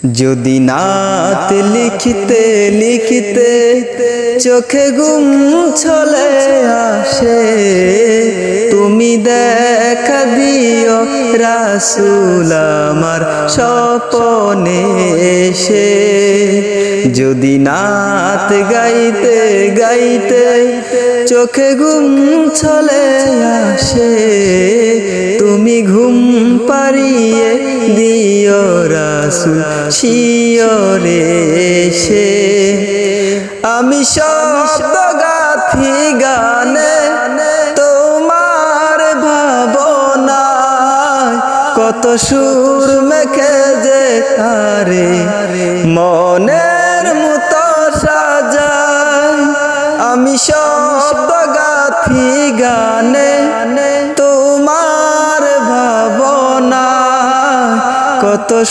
যদি নাত লিখতে লিখতে চোখে ঘুম চলে আসে, তুমি দেখা দিও রাসূল আমার স্বপ্নে এসে। যদি নাত গাইতে গাইতে চোখে ঘুম চলে আসে, তুমি ঘুম পাড়িয়ে দিও রাসূল শিয়রে এসে। আমি শব্দ গাথি গানে তোমার ভাবনায়, কত সুর